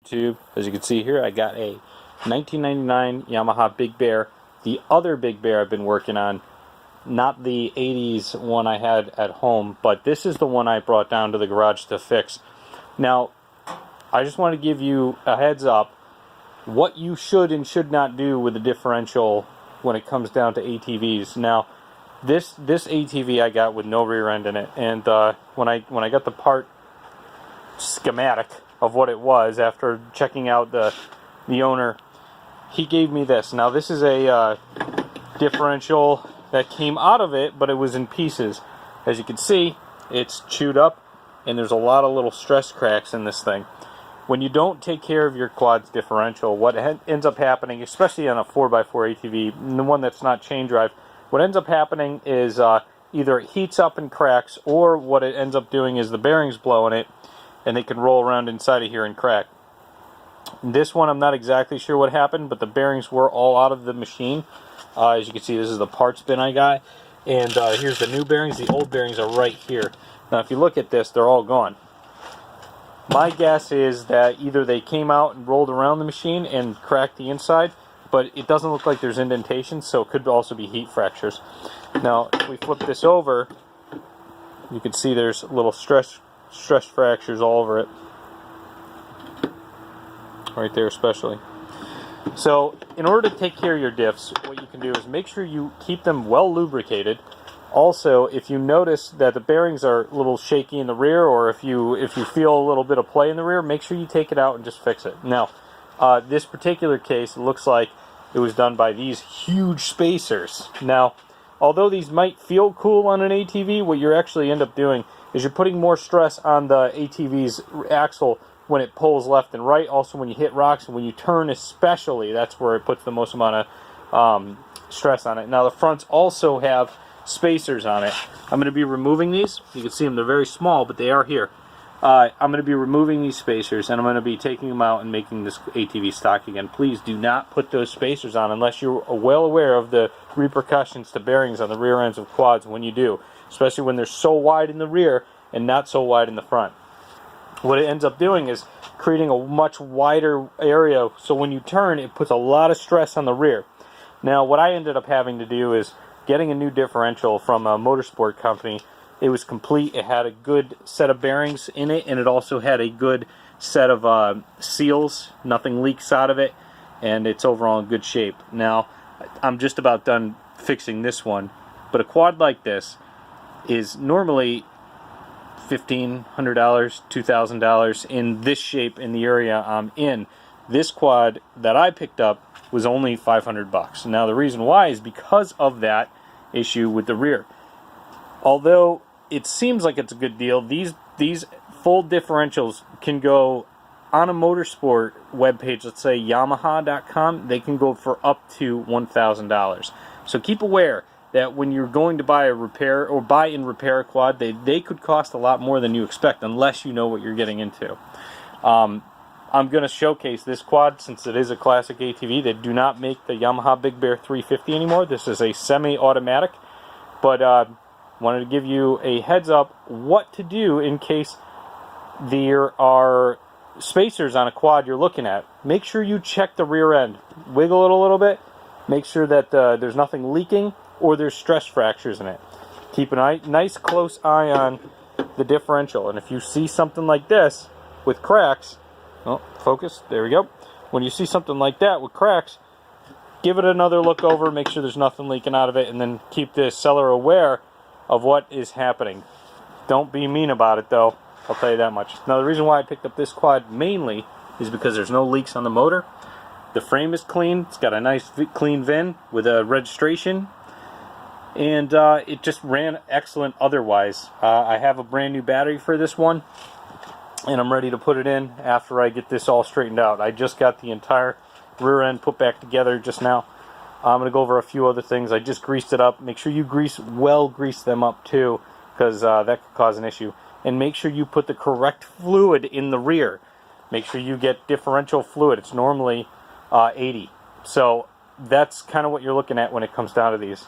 tube. As you can see here, I got a 1999 Yamaha Big Bear, the other Big Bear I've been working on, not the 80s one I had at home, but this is the one I brought down to the garage to fix. Now, I just want to give you a heads up what you should and should not do with the differential when it comes down to ATVs. Now, this ATV I got with no rear end in it, and when I got the part schematic of what it was after checking out the owner, he gave me this. Now, this is a differential that came out of it, but it was in pieces. As you can see, it's chewed up, and there's a lot of little stress cracks in this thing. When you don't take care of your quad's differential, what ends up happening, especially on a 4x4 ATV, the one that's not chain drive, what ends up happening is either it heats up and cracks, or what it ends up doing is the bearings blow in it, and they can roll around inside of here and crack. This one, I'm not exactly sure what happened, but the bearings were all out of the machine. As you can see, this is the parts bin I got, and here's the new bearings. The old bearings are right here. Now, if you look at this, they're all gone. My guess is that either they came out and rolled around the machine and cracked the inside, but it doesn't look like there's indentations, so it could also be heat fractures. Now, if we flip this over, you can see there's little stress fractures all over it. Right there especially. So, in order to take care of your diffs, what you can do is make sure you keep them well lubricated. Also, if you notice that the bearings are a little shaky in the rear, or if you feel a little bit of play in the rear, make sure you take it out and just fix it. Now, this particular case, it looks like it was done by these huge spacers. Now, although these might feel cool on an ATV, what you actually end up doing is you're putting more stress on the ATV's axle when it pulls left and right. Also, when you hit rocks and when you turn especially, that's where it puts the most amount of stress on it. Now, the fronts also have spacers on it. I'm going to be removing these. You can see them, they're very small, but they are here. I'm going to be removing these spacers, and I'm going to be taking them out and making this ATV stock again. Please do not put those spacers on unless you're well aware of the repercussions to bearings on the rear ends of quads when you do, especially when they're so wide in the rear and not so wide in the front. What it ends up doing is creating a much wider area, so when you turn, it puts a lot of stress on the rear. Now, what I ended up having to do is getting a new differential from a motorsport company. It was complete. It had a good set of bearings in it, and it also had a good set of seals. Nothing leaks out of it, and it's overall in good shape. Now, I'm just about done fixing this one, but a quad like this is normally $1,500, $2,000 in this shape in the area I'm in. This quad that I picked up was only $500. Now, the reason why is because of that issue with the rear. Although it seems like it's a good deal, these full differentials can go on a motorsport webpage, let's say Yamaha.com, they can go for up to $1,000. So keep aware that when you're going to buy a repair or buy and repair a quad, they could cost a lot more than you expect unless you know what you're getting into. I'm going to showcase this quad since it is a classic ATV. They do not make the Yamaha Big Bear 350 anymore. This is a semi-automatic, but wanted to give you a heads up what to do in case there are spacers on a quad you're looking at. Make sure you check the rear end. Wiggle it a little bit. Make sure that there's nothing leaking or there's stress fractures in it. Keep a nice close eye on the differential, and if you see something like this with cracks, oh, focus, there we go. When you see something like that with cracks, give it another look over, make sure there's nothing leaking out of it, and then keep the seller aware of what is happening. Don't be mean about it though, I'll tell you that much. Now, the reason why I picked up this quad mainly is because there's no leaks on the motor. The frame is clean, it's got a nice clean VIN with a registration, and it just ran excellent otherwise. I have a brand new battery for this one, and I'm ready to put it in after I get this all straightened out. I just got the entire rear end put back together just now. I'm going to go over a few other things. I just greased it up. Make sure you grease them up too, because that could cause an issue. And make sure you put the correct fluid in the rear. Make sure you get differential fluid. It's normally 80. So that's kind of what you're looking at when it comes down to these.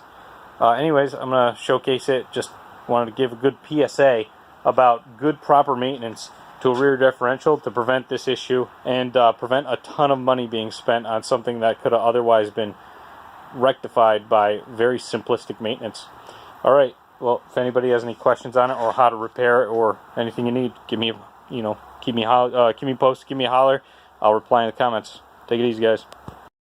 Anyways, I'm going to showcase it. Just wanted to give a good PSA about good, proper maintenance. to a rear differential to prevent this issue and prevent a ton of money being spent on something that could have otherwise been rectified by very simplistic maintenance. All right. Well, if anybody has any questions on it or how to repair it or anything you need, give me, keep me posted, give me a holler. I'll reply in the comments. Take it easy, guys.